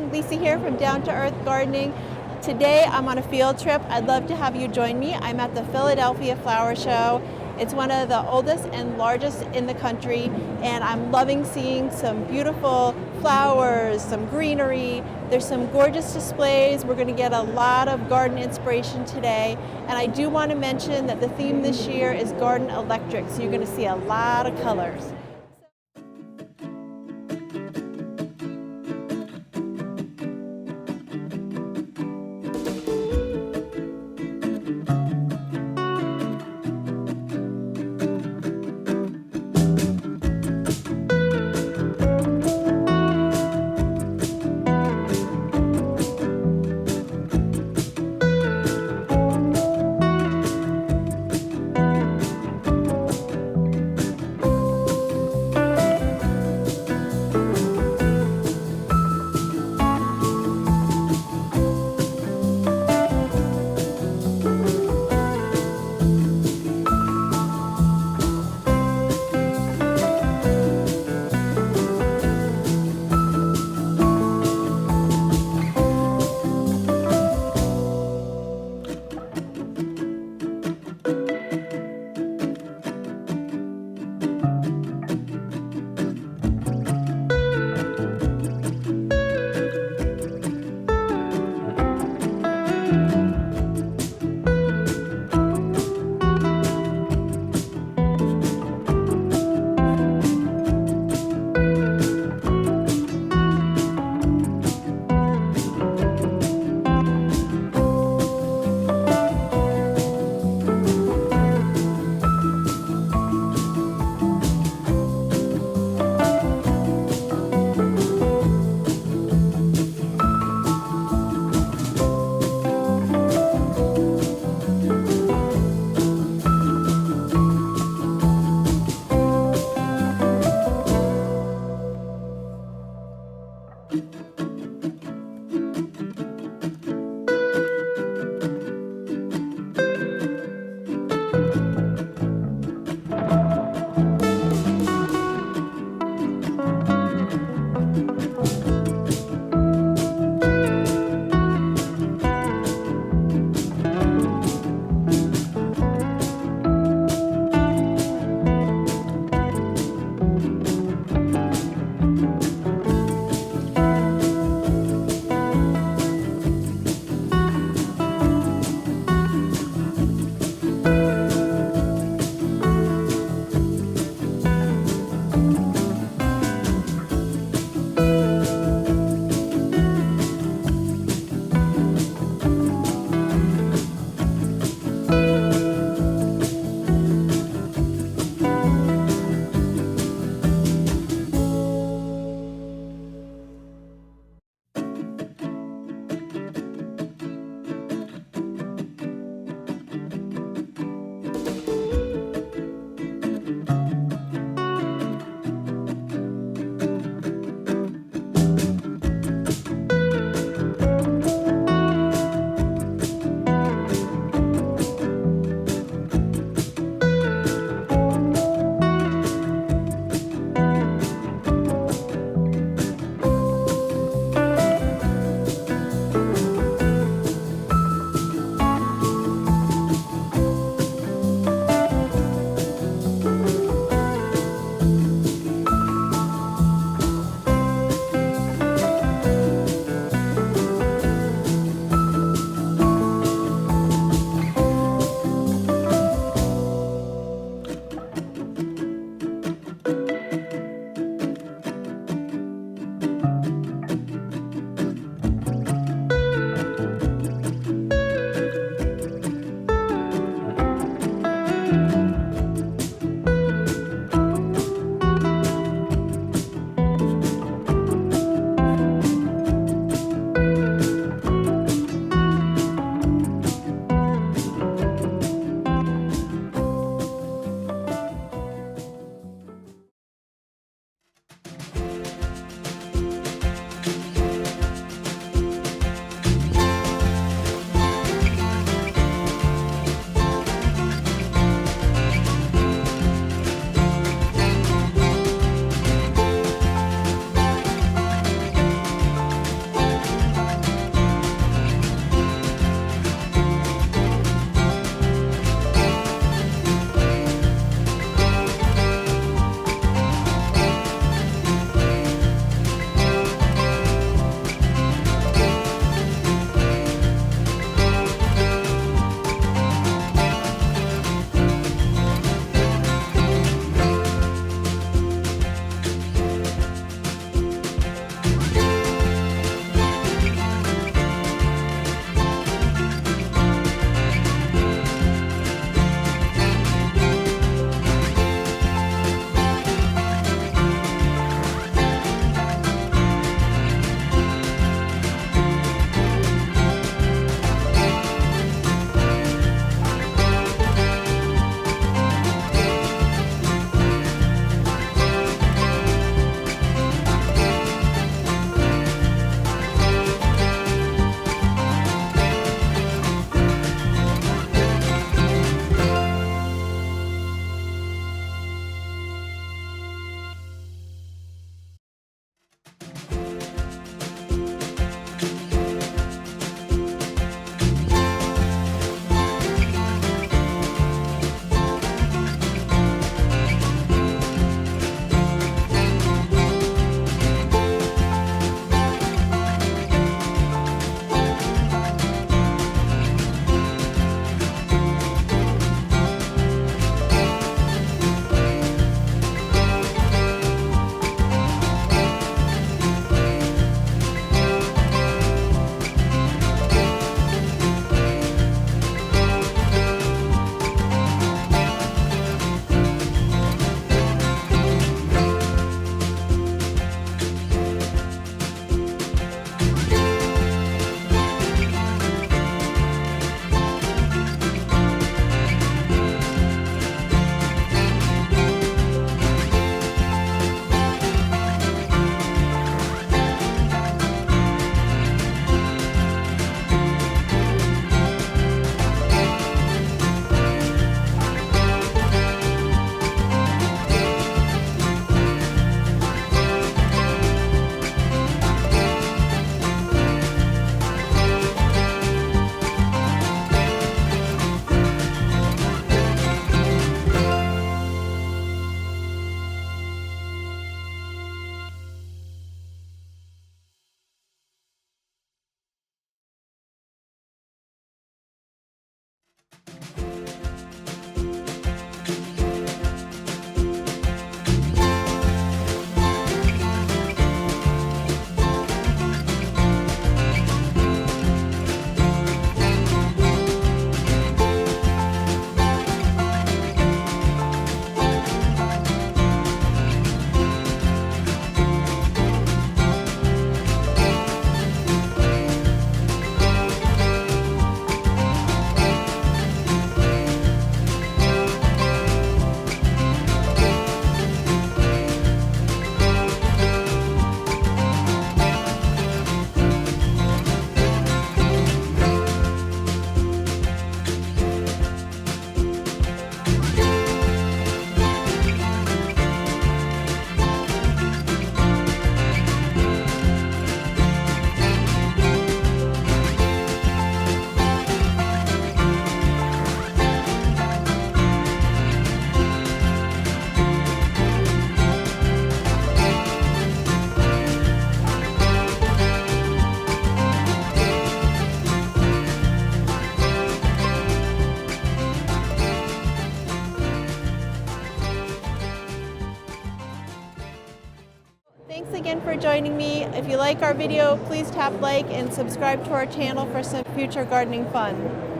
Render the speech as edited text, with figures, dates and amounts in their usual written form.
everyone, Lisa here from Down to Earth Gardening. Today I'm on a field trip. I'd love to have you join me. I'm at the Philadelphia Flower Show. It's one of the oldest and largest in the country, and I'm loving seeing some beautiful flowers, some greenery. There's some gorgeous displays. We're going to get a lot of garden inspiration today, and I do want to mention that the theme this year is Garden Electric, so you're going to see a lot of colors. Thanks again for joining me. If you like our video, please tap like and subscribe to our channel for some future gardening fun.